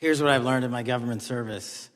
Here's what I've learned in my government service.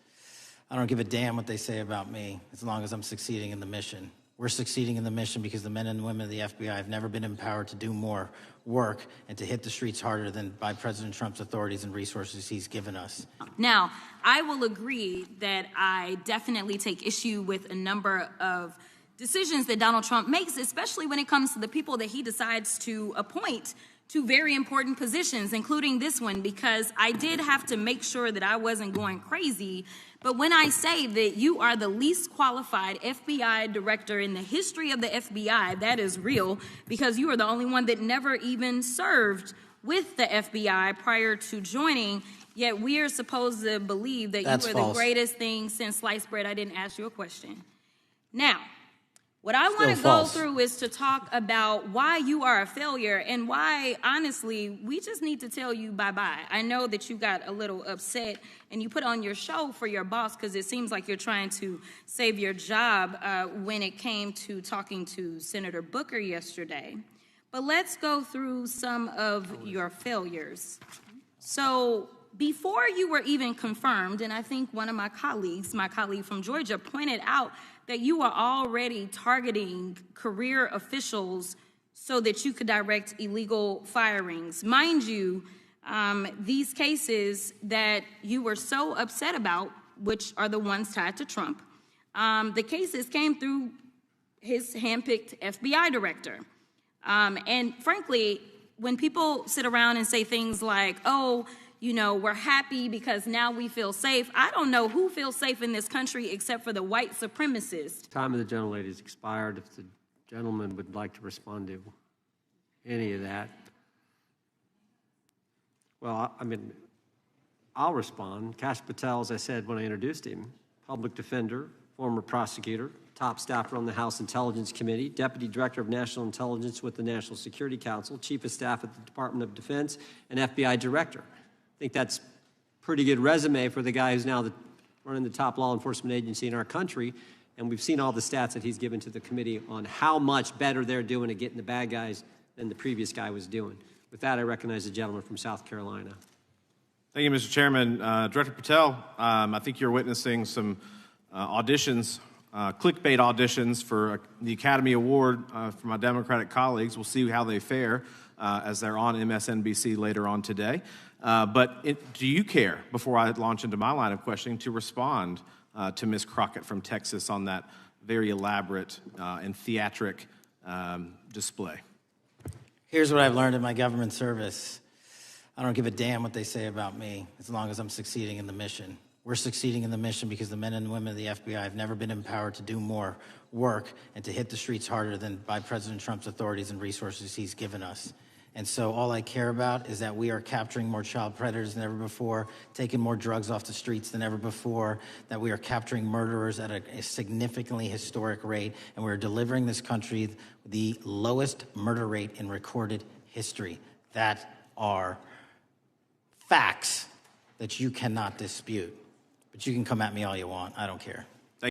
I don't give a damn what they say about me as long as I'm succeeding in the mission. We're succeeding in the mission because the men and women of the FBI have never been empowered to do more work and to hit the streets harder than by President Trump's authorities and resources he's given us. Now, I will agree that I definitely take issue with a number of decisions that Donald Trump makes, especially when it comes to the people that he decides to appoint to very important positions, including this one, because I did have to make sure that I wasn't going crazy. But when I say that you are the least qualified FBI director in the history of the FBI, that is real, because you are the only one that never even served with the FBI prior to joining, yet we are supposed to believe that That's you are false. the greatest thing since sliced bread. I didn't ask you a question. Now, what I want to go false. through is to talk about why you are a failure and why, honestly, we just need to tell you bye-bye. I know that you got a little upset and you put on your show for your boss because it seems like you're trying to save your job when it came to talking to Senator Booker yesterday. But let's go through some of your failures. So before you were even confirmed, and I think one of my colleague from Georgia, pointed out that you are already targeting career officials so that you could direct illegal firings. Mind you, these cases that you were so upset about, which are the ones tied to Trump, the cases came through his handpicked FBI director. And frankly, when people sit around and say things like, oh, you know, we're happy because now we feel safe. I don't know who feels safe in this country except for the white supremacists. Time of the gentlelady has expired. If the gentleman would like to respond to any of that. Well, I mean, I'll respond. Kash Patel, as I said when I introduced him, public defender, former prosecutor, top staffer on the House Intelligence Committee, Deputy Director of National Intelligence with the National Security Council, Chief of Staff at the Department of Defense, and FBI Director. I think that's a pretty good resume for the guy who's now running the top law enforcement agency in our country. And we've seen all the stats that he's given to the committee on how much better they're doing at getting the bad guys than the previous guy was doing. With that, I recognize the gentleman from South Carolina. Thank you, Mr. Chairman. Director Patel, I think you're witnessing some auditions, clickbait auditions for the Academy Award for my Democratic colleagues. We'll see how they fare as they're on MSNBC later on today. Do you care, before I launch into my line of questioning, to respond to Ms. Crockett from Texas on that very elaborate and theatric display? Here's what I've learned in my government service. I don't give a damn what they say about me as long as I'm succeeding in the mission. We're succeeding in the mission because the men and women of the FBI have never been empowered to do more work and to hit the streets harder than by President Trump's authorities and resources he's given us. And so all I care about is that we are capturing more child predators than ever before, taking more drugs off the streets than ever before, that we are capturing murderers at a significantly historic rate, and we're delivering this country the lowest murder rate in recorded history. That are facts that you cannot dispute. But you can come at me all you want. I don't care.